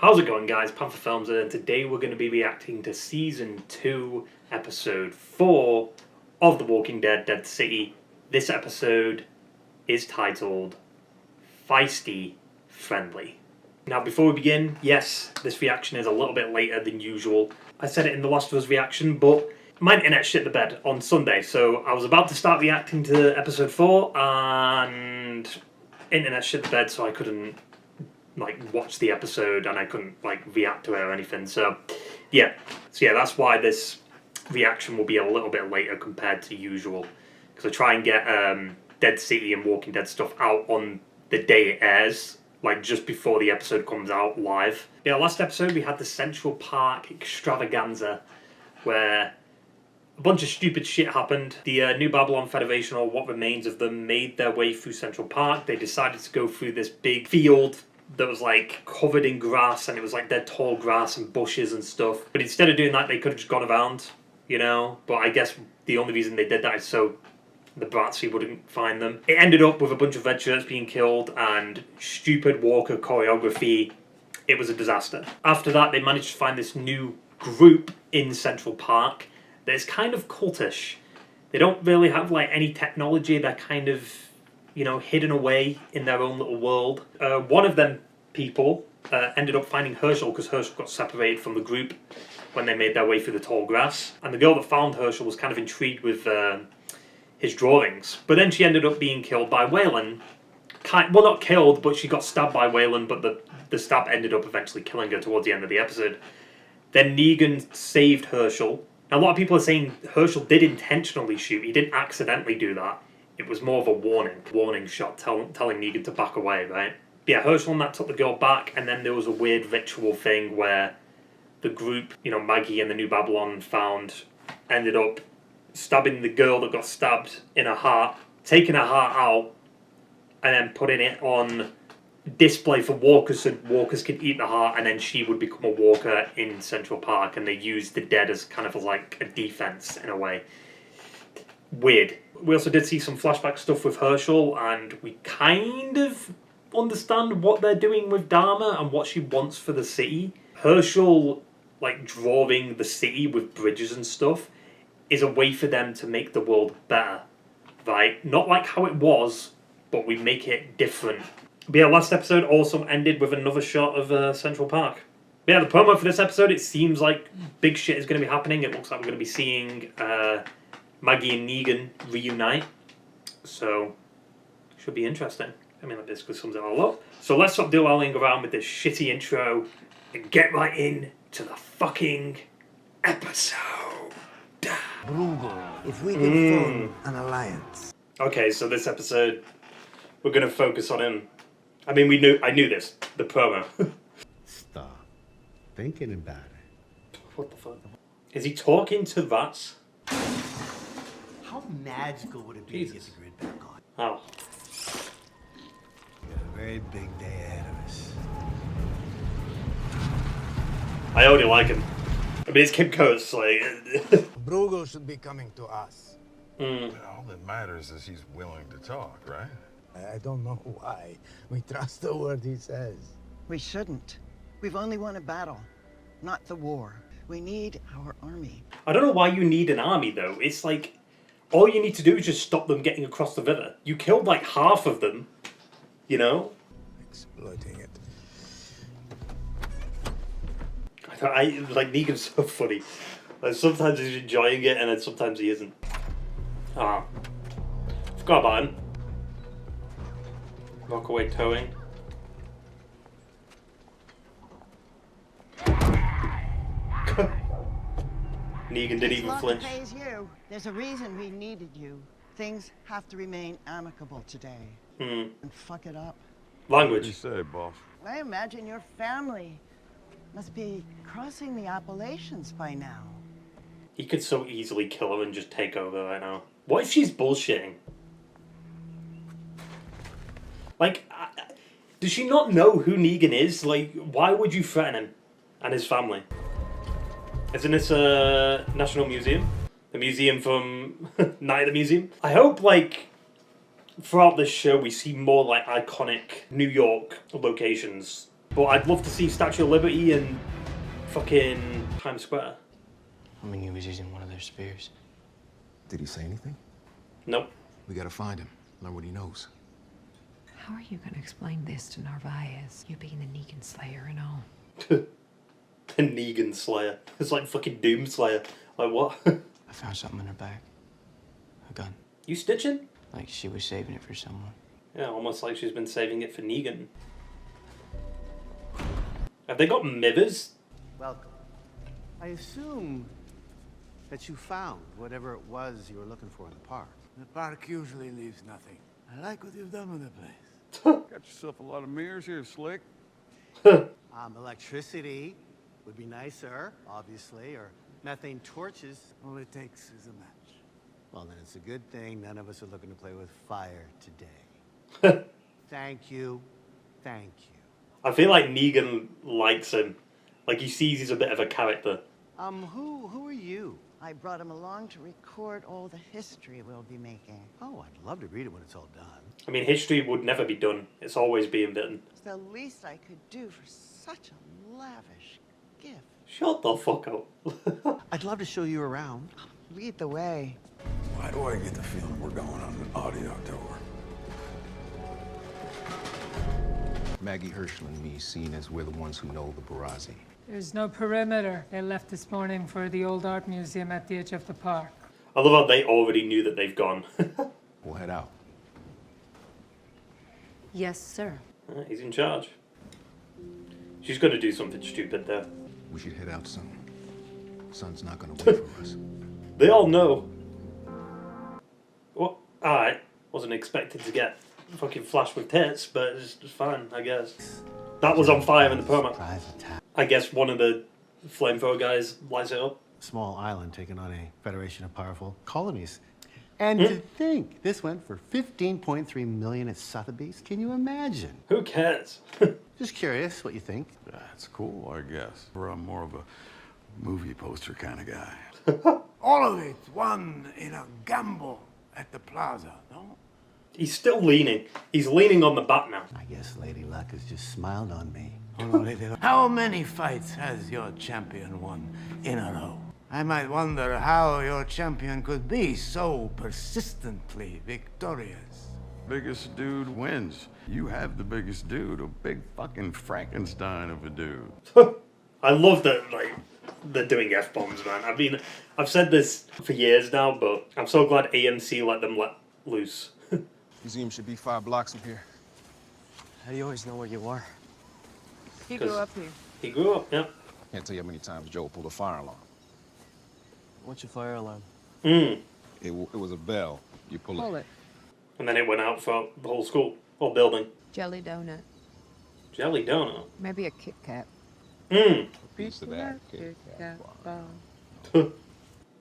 How's it going, guys? Panther Films here, and today we're going to be reacting to Season 2, Episode 4 of The Walking Dead, Dead City. This episode is titled Feisty Friendly. Now, before we begin, yes, this reaction is a little bit later than usual. I said it in the Last of Us reaction, but my internet shit the bed on Sunday, so I was about to start reacting to Episode 4, and internet shit the bed, so I couldn't watch the episode and I couldn't react to it or anything. So yeah, that's why this reaction will be a little bit later compared to usual, because I try and get Dead City and Walking Dead stuff out on the day it airs, like just before the episode comes out live. Yeah, last episode we had the Central Park extravaganza where a bunch of stupid shit happened. The New Babylon Federation, or what remains of them, made their way through Central Park. They decided to go through this big field that was covered in grass, and it was dead tall grass and bushes and stuff. But instead of doing that, they could have just gone around, you know? But I guess the only reason they did that is so the Bratsy wouldn't find them. It ended up with a bunch of red shirts being killed and stupid Walker choreography. It was a disaster. After that, they managed to find this new group in Central Park that is kind of cultish. They don't really have any technology. They're kind of, you know, hidden away in their own little world. One of them people ended up finding Herschel, because Herschel got separated from the group when they made their way through the tall grass. And the girl that found Herschel was kind of intrigued with his drawings. But then she ended up being killed by Waylon. Well, not killed, but she got stabbed by Waylon, but the stab ended up eventually killing her towards the end of the episode. Then Negan saved Herschel. Now, a lot of people are saying Herschel did intentionally shoot. He didn't accidentally do that. It was more of a warning shot telling Negan to back away, right? But yeah, Herschel and that took the girl back, and then there was a weird ritual thing where the group, you know, Maggie and the New Babylon ended up stabbing the girl that got stabbed in her heart, taking her heart out, and then putting it on display for walkers so walkers can eat the heart, and then she would become a walker in Central Park, and they used the dead as kind of a defense in a way. Weird. We also did see some flashback stuff with Herschel, and we kind of understand what they're doing with Dharma and what she wants for the city. Herschel, drawing the city with bridges and stuff, is a way for them to make the world better, right? Not like how it was, but we make it different. But yeah, last episode also ended with another shot of Central Park. But yeah, the promo for this episode, it seems like big shit is going to be happening. It looks like we're going to be seeing Maggie and Negan reunite, so should be interesting. I mean, that basically sums it all up. So let's stop dilly-dallying around with this shitty intro and get right in to the fucking episode. Brugal, if we could form an alliance. Okay, so this episode, we're going to focus on him. I mean, I knew this, the promo. Stop thinking about it. What the fuck? Is he talking to rats? How magical would it be to get the grid back on? Oh. We got a very big day ahead of us. I already like him. I mean, it's Kim Coates, Brugal should be coming to us. Mm. All that matters is he's willing to talk, right? I don't know why. We trust the word he says. We shouldn't. We've only won a battle, not the war. We need our army. I don't know why you need an army, though. It's all you need to do is just stop them getting across the river. You killed half of them, you know? Exploiting it. Negan's so funny. Sometimes he's enjoying it, and then sometimes he isn't. Ah. Forgot about him. Rockaway towing. Negan didn't even flinch. Pays you. There's a reason we needed you. Things have to remain amicable today. And fuck it up. Language. You say, boss? I imagine your family must be crossing the Appalachians by now. He could so easily kill her and just take over right now. What if she's bullshitting? Does she not know who Negan is? Why would you threaten him and his family? Isn't this a National Museum? The museum from Night at the Museum? I hope, throughout this show we see more iconic New York locations, But I'd love to see Statue of Liberty in fucking Times Square. I mean, he was using one of their spears. Did he say anything? Nope. We gotta find him, learn what he knows. How are you gonna explain this to Narvaez? You being the Negan Slayer and all. The Negan Slayer. It's like fucking Doom Slayer. Like what? I found something in her bag. A gun. You stitching? Like she was saving it for someone. Yeah, almost like she's been saving it for Negan. Have they got mithers? Welcome. I assume that you found whatever it was you were looking for in the park. The park usually leaves nothing. I like what you've done with the place. Got yourself a lot of mirrors here, Slick. Electricity would be nicer, obviously, or methane torches. All it takes is a match. Well, then it's a good thing none of us are looking to play with fire today. Thank you. Thank you. I feel like Negan likes him. Like he sees he's a bit of a character. Who are you? I brought him along to record all the history we'll be making. Oh, I'd love to read it when it's all done. I mean, history would never be done. It's always being written. It's the least I could do for such a lavish gift. Shut the fuck up. I'd love to show you around. Lead the way. Why do I get the feeling we're going on an audio tour? Maggie Herschel and me seen as we're the ones who know the Barrazi. There's no perimeter. They left this morning for the old art museum at the edge of the park. I love how they already knew that they've gone. We'll head out. Yes, sir. He's in charge. She's going to do something stupid there. We should head out soon. Sun's not gonna wait for us. They all know. Well, alright. Wasn't expected to get fucking flashed with tits, but it's fine, I guess. That was on fire in the promo. Surprise attack. I guess one of the flamethrower guys lights it up. Small island taking on a federation of powerful colonies. And to think, this went for 15.3 million at Sotheby's. Can you imagine? Who cares? Just curious what you think. That's cool, I guess. I'm more of a movie poster kind of guy. All of it won in a gamble at the plaza, no? He's still leaning. He's leaning on the bat now. I guess Lady Luck has just smiled on me. How many fights has your champion won in a row? I might wonder how your champion could be so persistently victorious. Biggest dude wins. You have the biggest dude, a big fucking Frankenstein of a dude. I love that, like, they're doing F-bombs, man. I mean, I've said this for years now, but I'm so glad AMC let them let loose. Museum should be 5 blocks from here. How do you always know where you are? He grew up here. He grew up, yeah. Can't tell you how many times Joe pulled a fire alarm. What's your fire alarm? Mm. It was a bell. You pull it. And then it went out for the whole school, whole building. Jelly donut. Jelly donut. Maybe a Kit Kat. Mm. Piece of that. Kit Kat bar.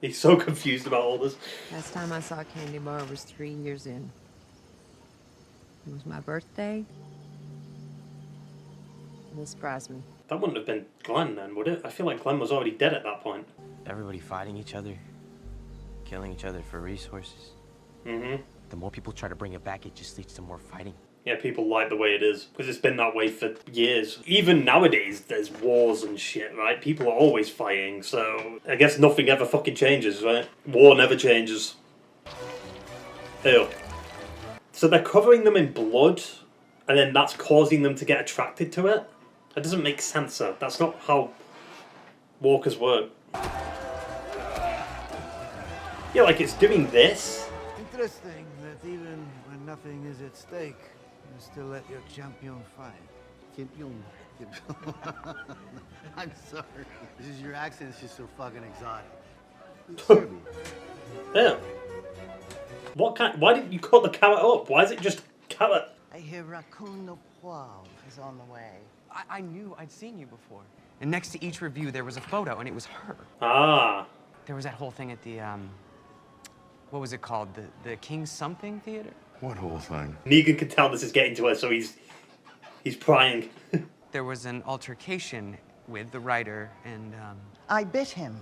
He's so confused about all this. Last time I saw a candy bar was 3 years in. It was my birthday. And it surprised me. That wouldn't have been Glenn then, would it? I feel like Glenn was already dead at that point. Everybody fighting each other, killing each other for resources. Mm-hmm. The more people try to bring it back, it just leads to more fighting. Yeah, people like the way it is, because it's been that way for years. Even nowadays, there's wars and shit, right? People are always fighting, so I guess nothing ever fucking changes, right? War never changes. Ew. So they're covering them in blood, and then that's causing them to get attracted to it? That doesn't make sense, sir. That's not how walkers work. Yeah, like it's doing this. Interesting that even when nothing is at stake, you still let your champion fight. Champion. I'm sorry. This is your accent is just so fucking exotic. Yeah. What kind? Why didn't you cut the carrot up? Why is it just carrot? I hear Raccoon no Poivre is on the way. I knew I'd seen you before. And next to each review, there was a photo, and it was her. Ah. There was that whole thing at the, what was it called? The King Something Theater? What whole thing? Negan can tell this is getting to her, so he's prying. There was an altercation with the writer, and, I bit him.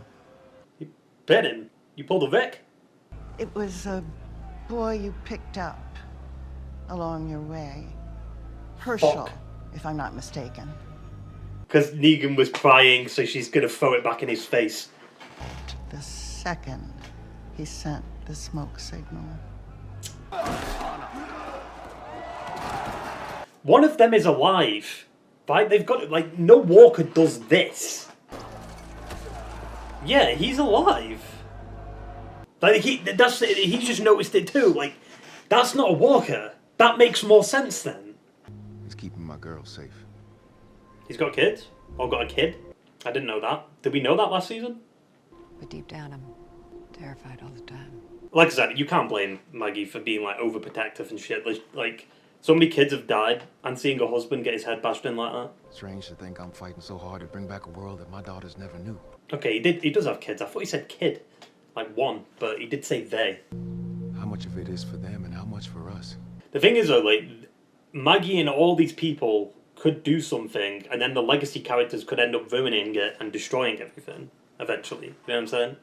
You bit him? You pulled a Vic? It was a boy you picked up along your way. Herschel, Fuck. if I'm not mistaken. Because Negan was crying, so she's gonna throw it back in his face. The second he sent the smoke signal. One of them is alive, right? They've got, like, no walker does this. Yeah, he's alive. Like, he just noticed it too. Like, that's not a walker. That makes more sense then. He's keeping my girl safe. He's got kids? Or got a kid? I didn't know that. Did we know that last season? But deep down, I'm terrified all the time. Like I said, you can't blame Maggie for being, like, overprotective and shit. Like, so many kids have died, and seeing a husband get his head bashed in like that. Strange to think I'm fighting so hard to bring back a world that my daughters never knew. Okay, he does have kids. I thought he said kid. Like one, but he did say they. How much of it is for them and how much for us? The thing is though, like, Maggie and all these people could do something, and then the legacy characters could end up ruining it and destroying everything, eventually. You know what I'm saying?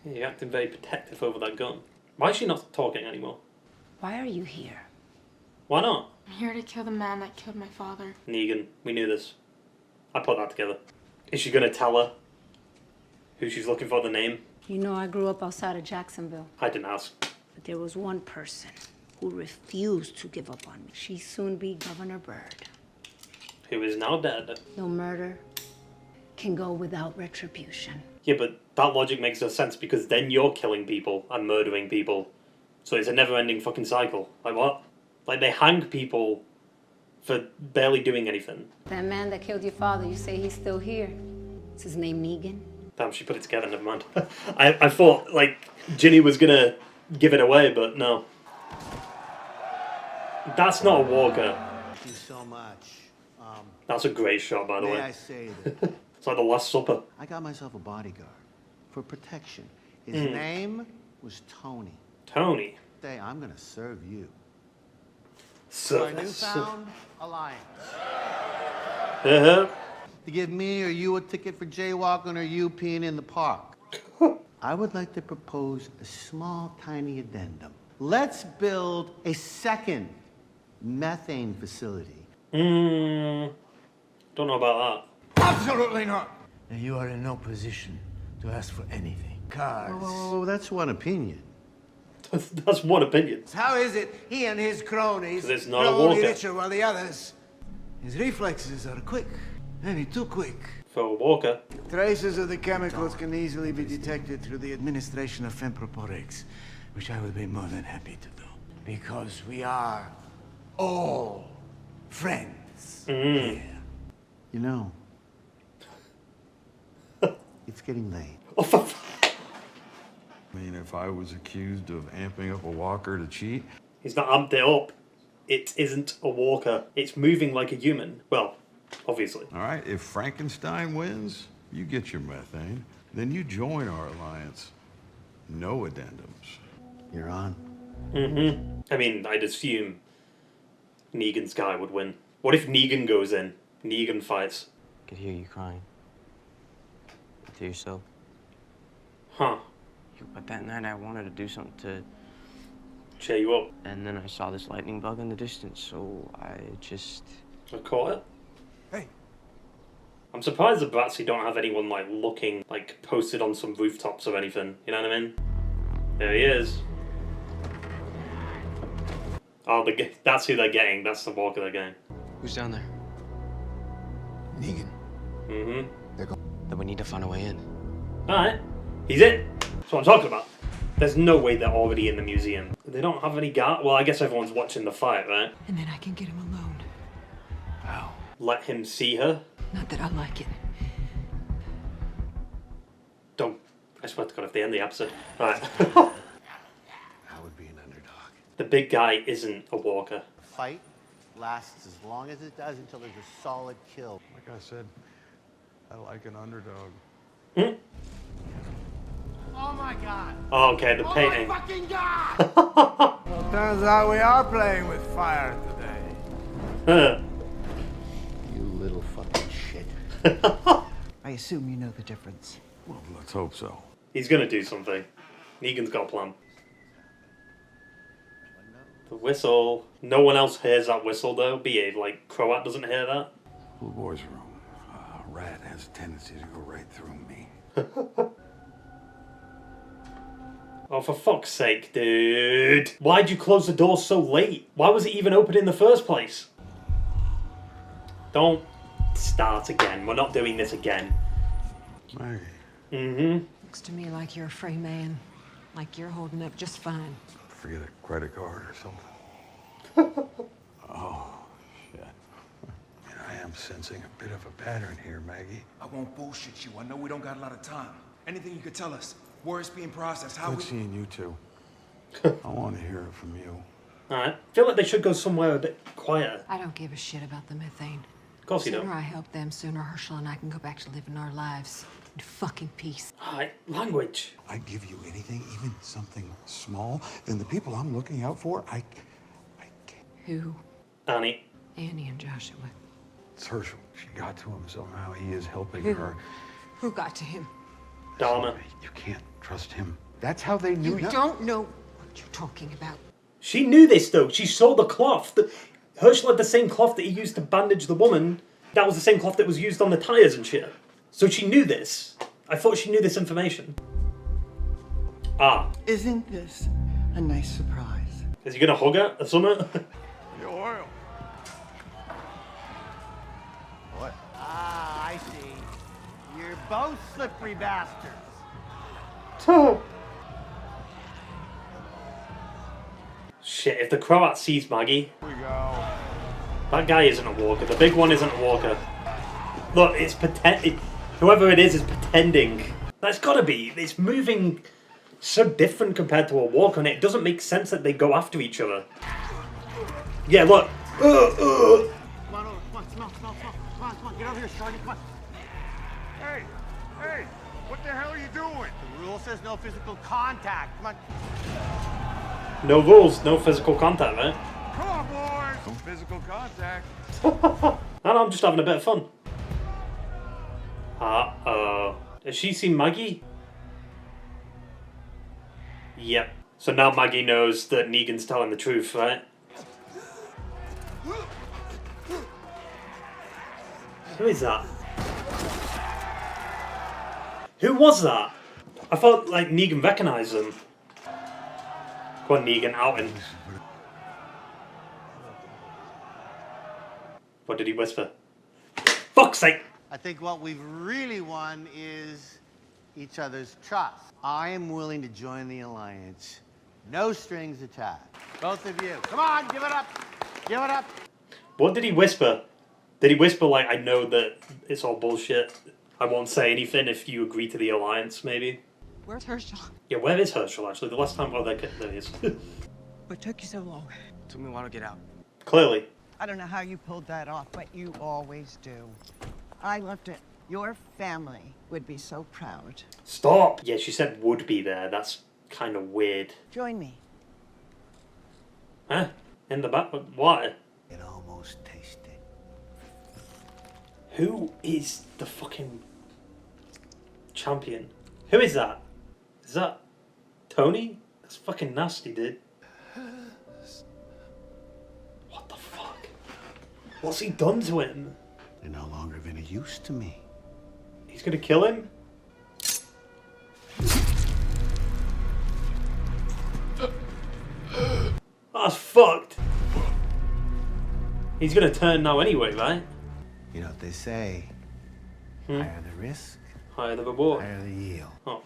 Yeah, you're acting very protective over that gun. Why is she not talking anymore? Why are you here? Why not? I'm here to kill the man that killed my father. Negan, we knew this. I put that together. Is she gonna tell her who she's looking for, the name? You know, I grew up outside of Jacksonville. I didn't ask. But there was one person who refused to give up on me. She'd soon be Governor Bird. Who is now dead. No murder can go without retribution. Yeah, but that logic makes no sense because then you're killing people and murdering people. So it's a never-ending fucking cycle. Like what? Like they hang people for barely doing anything. That man that killed your father, you say he's still here. Is his name Negan? Damn, she put it together, never mind. I thought, like, Ginny was gonna give it away, but no. That's not a walker. Thank you so much. That's a great shot, by the way. May I say that It's like the Last Supper. I got myself a bodyguard for protection. His name was Tony. Tony. Say, I'm gonna serve you. So, Our newfound alliance. uh-huh. To give me or you a ticket for jaywalking or you peeing in the park. I would like to propose a small, tiny addendum. Let's build a second methane facility. Don't know about Absolutely not. And you are in no position to ask for anything. Cards. Oh, that's one opinion. that. That's one opinion. How is it he and his cronies 'Cause it's not a grow only walker. richer while the others? His reflexes are quick, maybe too quick. For a walker. Traces of the chemicals can easily be detected through the administration of Femproporics, which I would be more than happy to do. Because we are all friends here. You know, it's getting late. I mean, if I was accused of amping up a walker to cheat, He's not amped it up. It isn't a walker. It's moving like a human. Well, obviously. all right, if Frankenstein wins, you get your methane. Then you join our alliance. No addendums. You're on. I mean, I'd assume Negan's guy would win. What if Negan goes in? Negan fights. I could hear you crying. To yourself. Huh. But that night I wanted to do something to... Cheer you up. And then I saw this lightning bug in the distance, so I just... I caught it. Hey. I'm surprised the Bratsy don't have anyone, like, looking, like, posted on some rooftops or anything. You know what I mean? There he is. Oh, that's who they're getting. That's the walker they're getting. Who's down there? Negan. Mm-hmm. Then we need to find a way in. Alright. He's in. That's what I'm talking about. There's no way they're already in the museum. They don't have any guard. Well, I guess everyone's watching the fight, right? And then I can get him alone. Wow. Let him see her. Not that I like it. Don't. I swear to God, if they end the episode. Alright. I would be an underdog. The big guy isn't a walker. Fight lasts as long as it does until there's a solid kill. Like I said, I like an underdog. Oh my God. Oh, okay, the painting. Fucking God! Turns out we are playing with fire today. You little fucking shit. I assume you know the difference. Well, let's hope so. He's gonna do something. Negan's got a plan. The whistle. No one else hears that whistle though. Behave, like Croat doesn't hear that. Little boy's room. A rat has a tendency to go right through me. Oh, for fuck's sake, dude. Why'd you close the door so late? Why was it even open in the first place? Don't start again. We're not doing this again. Maggie. Mm-hmm. Looks to me like you're a free man. Like you're holding up just fine. Forget a credit card or something. Oh, shit. And I am sensing a bit of a pattern here, Maggie. I won't bullshit you. I know we don't got a lot of time. Anything you could tell us. Where it's being processed, how Good we... seeing you two. I want to hear it from you. Alright. I feel like they should go somewhere a bit quieter. I don't give a shit about the methane. Of course you Sooner don't. I help them, sooner Herschel and I can go back to living our lives in fucking peace. Alright, language. I'd give you anything, even something small, then the people I'm looking out for, I can't. Who? Annie. Annie and Joshua. It's Herschel. She got to him somehow. He is helping Who? her. Who got to him? Dharma. You can't trust him. That's how they knew You don't know what you're talking about. She knew this though. She saw the cloth. Herschel had the same cloth that he used to bandage the woman. That was the same cloth that was used on the tires and shit. So she knew this. I thought she knew this information. Ah. Isn't this a nice surprise? Is he gonna hug her or something? The oil. What? Ah, I see. You're both slippery bastards. Shit, if the Croat sees Maggie... Here we go. That guy isn't a walker. The big one isn't a walker. Look, it's whoever it is pretending. That's gotta be. It's moving so different compared to a walker, and it doesn't make sense that they go after each other. Yeah, look. Come on over. Come on, smell. Come on, get over here, Shorty. Come on. Hey, what the hell are you doing? The rule says no physical contact. Come on. No rules, no physical contact, right? Come on, boys. No physical contact. No, I'm just having a bit of fun. Uh-oh. Has she seen Maggie? Yep. So now Maggie knows that Negan's telling the truth, right? Who is that? Who was that? I thought, like, Negan recognized them. Go on, Negan, out him. What did he whisper? Fuck's sake! I think what we've really won is each other's trust. I am willing to join the alliance. No strings attached. Both of you. Come on, give it up. Give it up. What did he whisper? Did he whisper, like, I know that it's all bullshit. I won't say anything if you agree to the alliance, maybe? Where's Herschel? Yeah, where is Herschel, actually? The last time... Oh, there he is. What took you so long? Took me a while to get out. Clearly. I don't know how you pulled that off, but you always do. I loved it. Your family would be so proud. Stop! Yeah, she said would be there. That's kind of weird. Join me. Huh? In the back? What? It almost tasted. Who is the fucking champion? Who is that? Is that Tony? That's fucking nasty, dude. What the fuck? What's he done to him? They're no longer of any use to me. He's gonna kill him? That's fucked. He's gonna turn now anyway, right? You know what they say. Higher the risk, Higher the reward. higher the yield. Oh.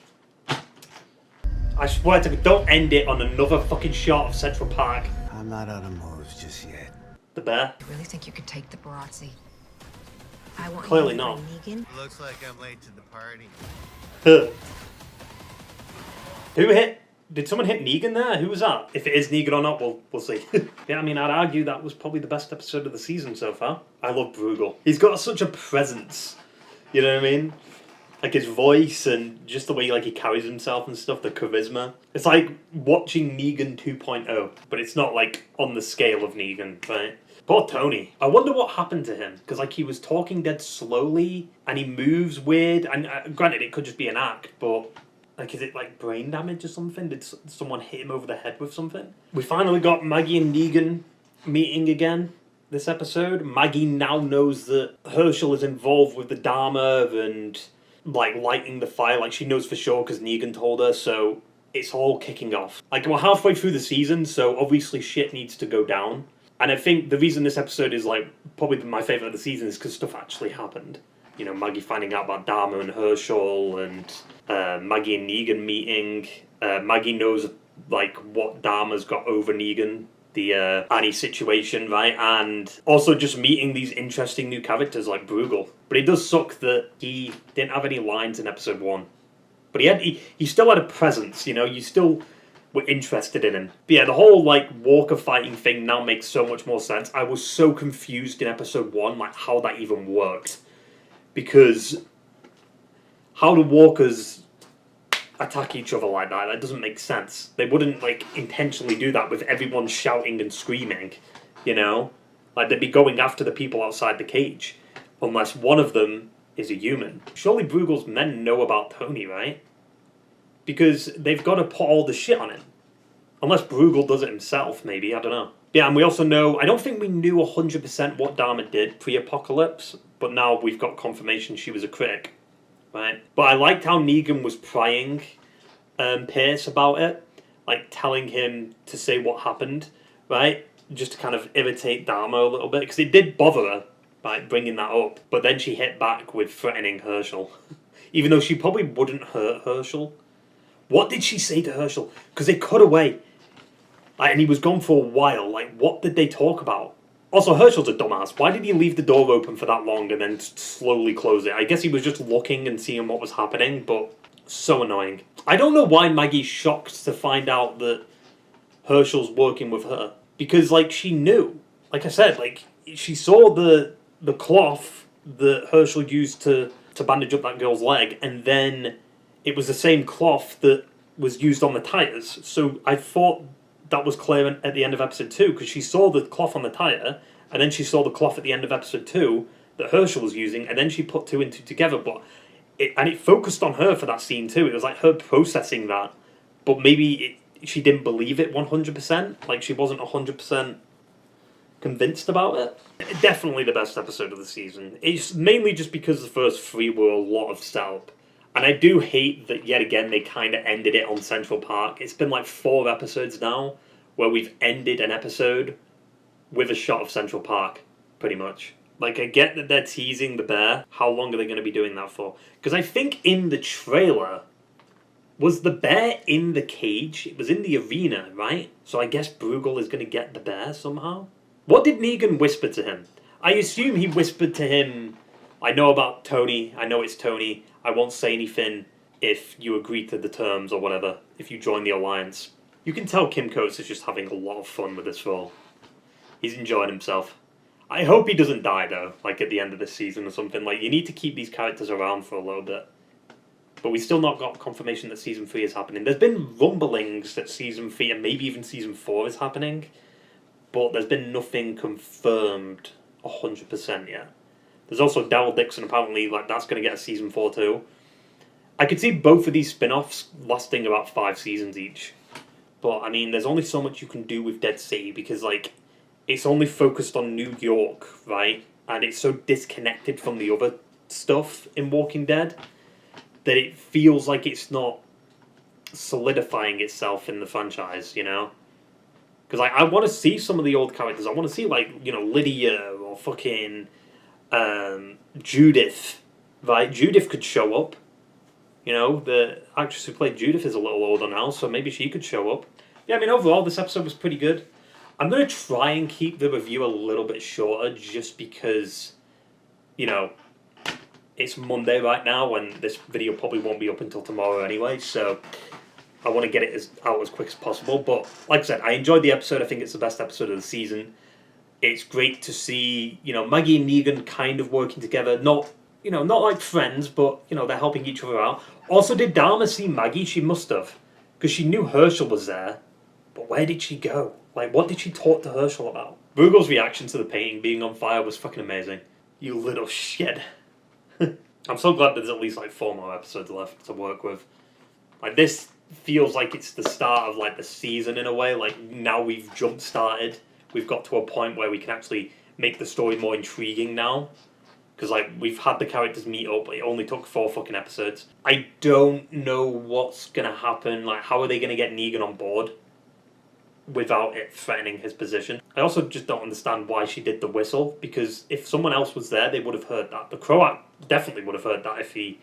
I swear to God, don't end it on another fucking shot of Central Park. I'm not out of moves just yet. The bear? You really think you could take the Barazzi? I want Clearly you to not. bring Negan. Looks like I'm late to the party. Huh. Who hit? Did someone hit Negan there? Who was that? If it is Negan or not, we'll see. Yeah, I mean, I'd argue that was probably the best episode of the season so far. I love Bruegel. He's got such a presence. You know what I mean? Like his voice and just the way like he carries himself and stuff, the charisma. It's like watching Negan 2.0, but it's not like on the scale of Negan, right? Poor Tony. I wonder what happened to him. Because like he was talking dead slowly and he moves weird. And granted, it could just be an act, but Like, is it like brain damage or something? Did someone hit him over the head with something? We finally got Maggie and Negan meeting again this episode. Maggie now knows that Herschel is involved with the Dharma and like lighting the fire. Like, she knows for sure because Negan told her. So it's all kicking off. Like, we're halfway through the season, so obviously shit needs to go down. And I think the reason this episode is like probably my favourite of the season is because stuff actually happened. You know, Maggie finding out about Dharma and Herschel, and Maggie and Negan meeting. Maggie knows like what Dharma's got over Negan, the Annie situation, right? And also just meeting these interesting new characters like Bruegel. But it does suck that he didn't have any lines in episode 1. But he still had a presence, you know, you still were interested in him. But yeah, the whole like Walker fighting thing now makes so much more sense. I was so confused in episode 1, like how that even worked. Because how do walkers attack each other like that? That doesn't make sense. They wouldn't like intentionally do that with everyone shouting and screaming, you know? Like, they'd be going after the people outside the cage, unless one of them is a human. Surely Bruegel's men know about Tony, right? Because they've got to put all the shit on him. Unless Bruegel does it himself, maybe, I don't know. Yeah, and we also know, I don't think we knew 100% what Dharma did pre-apocalypse, but now we've got confirmation she was a critic, right? But I liked how Negan was prying Pierce about it, like telling him to say what happened, right? Just to kind of irritate Dharma a little bit, because it did bother her, right, bringing that up. But then she hit back with threatening Herschel, even though she probably wouldn't hurt Herschel. What did she say to Herschel? Because they cut away, like, and he was gone for a while. Like, what did they talk about? Also, Herschel's a dumbass. Why did he leave the door open for that long and then slowly close it? I guess he was just looking and seeing what was happening, but so annoying. I don't know why Maggie's shocked to find out that Herschel's working with her. Because, like, she knew. Like I said, like, she saw the cloth that Herschel used to bandage up that girl's leg, and then it was the same cloth that was used on the tires. So I thought that was clear at the end of episode 2, because she saw the cloth on the tire, and then she saw the cloth at the end of episode 2 that Herschel was using, and then she put 2 and 2 together. But it focused on her for that scene too. It was like her processing that, but maybe she didn't believe it 100%. Like, she wasn't 100% convinced about it. Definitely the best episode of the season. It's mainly just because the first 3 were a lot of setup. And I do hate that, yet again, they kind of ended it on Central Park. It's been like 4 episodes now where we've ended an episode with a shot of Central Park, pretty much. Like, I get that they're teasing the bear. How long are they going to be doing that for? Because I think in the trailer, was the bear in the cage? It was in the arena, right? So I guess Bruegel is going to get the bear somehow? What did Negan whisper to him? I assume he whispered to him, I know about Tony, I know it's Tony, I won't say anything if you agree to the terms or whatever, if you join the alliance. You can tell Kim Coates is just having a lot of fun with this role. He's enjoying himself. I hope he doesn't die though, like at the end of this season or something. Like, you need to keep these characters around for a little bit. But we still not got confirmation that season 3 is happening. There's been rumblings that season 3 and maybe even season 4 is happening, but there's been nothing confirmed 100% yet. There's also Daryl Dixon, apparently, like, that's going to get a season 4 too. I could see both of these spin-offs lasting about 5 seasons each. But, I mean, there's only so much you can do with Dead City because, like, it's only focused on New York, right? And it's so disconnected from the other stuff in Walking Dead that it feels like it's not solidifying itself in the franchise, you know? Because, like, I want to see some of the old characters. I want to see, like, you know, Lydia or fucking Judith, right? Judith could show up. You know, the actress who played Judith is a little older now, so maybe she could show up. Yeah, I mean, overall, this episode was pretty good. I'm going to try and keep the review a little bit shorter just because, you know, it's Monday right now and this video probably won't be up until tomorrow anyway, so I want to get it out as quick as possible. But like I said, I enjoyed the episode. I think it's the best episode of the season. It's great to see, you know, Maggie and Negan kind of working together. Not, you know, not like friends, but, you know, they're helping each other out. Also, did Dharma see Maggie? She must have. Because she knew Herschel was there. But where did she go? Like, what did she talk to Herschel about? Bruegel's reaction to the painting being on fire was fucking amazing. You little shit. I'm so glad there's at least like 4 more episodes left to work with. Like, this feels like it's the start of, like, the season in a way. Like, now we've jump-started. We've got to a point where we can actually make the story more intriguing now. Because, like, we've had the characters meet up, but it only took 4 fucking episodes. I don't know what's going to happen. Like, how are they going to get Negan on board without it threatening his position? I also just don't understand why she did the whistle, because if someone else was there, they would have heard that. The Croat definitely would have heard that if he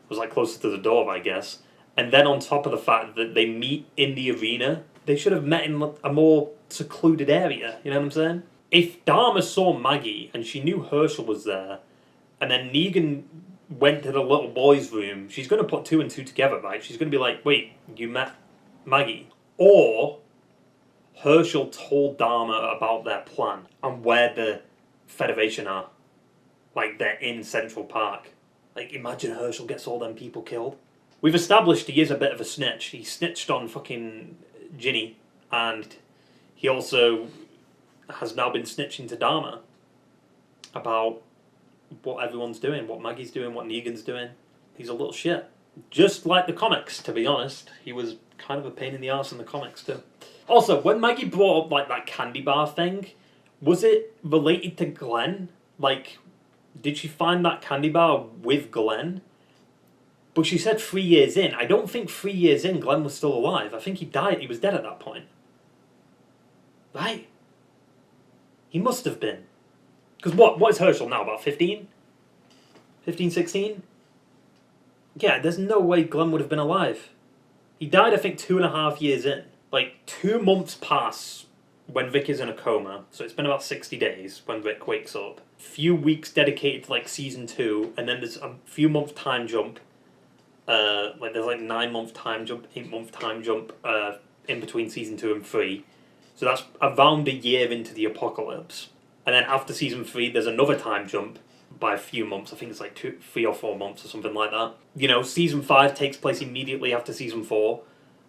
was, like, closer to the door, I guess. And then on top of the fact that they meet in the arena, they should have met in a more secluded area, you know what I'm saying? If Dharma saw Maggie and she knew Herschel was there, and then Negan went to the little boy's room, she's going to put 2 and 2 together, right? She's going to be like, wait, you met Maggie? Or Herschel told Dharma about their plan and where the Federation are. Like, they're in Central Park. Like, imagine Herschel gets all them people killed. We've established he is a bit of a snitch. He snitched on fucking Ginny, and he also has now been snitching to Dharma about what everyone's doing, what Maggie's doing, what Negan's doing. He's a little shit. Just like the comics, to be honest. He was kind of a pain in the arse in the comics too. Also, when Maggie brought up, like, that candy bar thing, was it related to Glenn? Like, did she find that candy bar with Glenn? But she said 3 years in. I don't think 3 years in Glenn was still alive. I think he died. He was dead at that point. Right? He must have been. Because what is Herschel now? About 15? 15, 16? Yeah, there's no way Glenn would have been alive. He died, I think, 2.5 years in. Like, 2 months pass when Vic is in a coma. So it's been about 60 days when Vic wakes up. Few weeks dedicated to, like, season 2. And then there's a few months time jump. Like, there's, like, 9-month time jump, 8-month time jump in between season 2 and 3. So that's around a year into the apocalypse. And then after season 3, there's another time jump by a few months. I think it's like 3 or 4 months or something like that. You know, season 5 takes place immediately after season 4.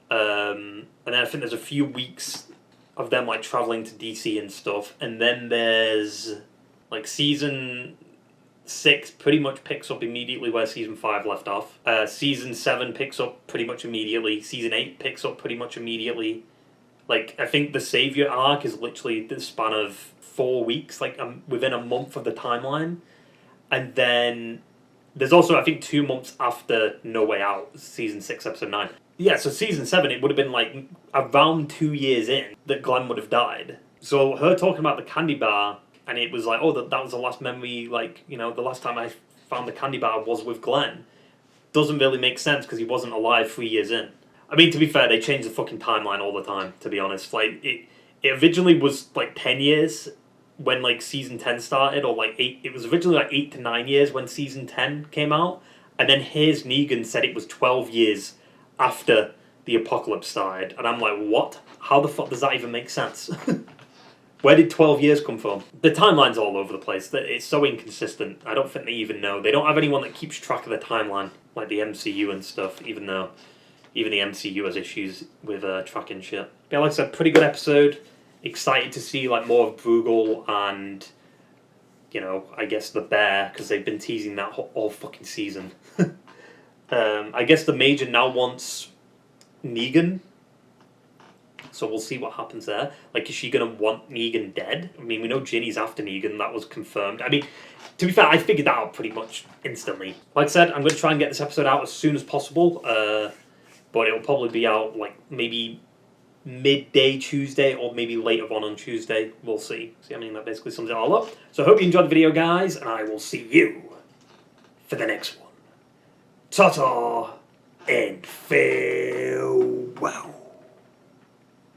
And then I think there's a few weeks of them, like, traveling to DC and stuff. And then there's, like, season 6 pretty much picks up immediately where season 5 left off. Season 7 picks up pretty much immediately. Season 8 picks up pretty much immediately. Like, I think the Savior arc is literally the span of 4 weeks, like, within a month of the timeline. And then there's also, I think, 2 months after No Way Out, season 6, episode 9. Yeah, so season 7, it would have been, like, around 2 years in that Glenn would have died. So her talking about the candy bar, and it was like, oh, that was the last memory, like, you know, the last time I found the candy bar was with Glenn. Doesn't really make sense because he wasn't alive 3 years in. I mean, to be fair, they change the fucking timeline all the time, to be honest. Like, it originally was, like, 10 years when, like, season 10 started, or, like, 8. It was originally, like, 8 to 9 years when season 10 came out. And then here's Negan said it was 12 years after the apocalypse started. And I'm like, what? How the fuck does that even make sense? Where did 12 years come from? The timeline's all over the place. It's so inconsistent. I don't think they even know. They don't have anyone that keeps track of the timeline, like the MCU and stuff, even though even the MCU has issues with tracking shit. But like I said, pretty good episode. Excited to see, like, more of Bruegel and, you know, I guess the Bear, because they've been teasing that all fucking season. I guess the Major now wants Negan, so we'll see what happens there. Like, is she going to want Negan dead? I mean, we know Ginny's after Negan, that was confirmed. I mean, to be fair, I figured that out pretty much instantly. Like I said, I'm going to try and get this episode out as soon as possible, but it'll probably be out, like, maybe midday Tuesday or maybe later on Tuesday. We'll see. See, I mean, that basically sums it all up. So I hope you enjoyed the video, guys, and I will see you for the next one. Ta-ta and farewell.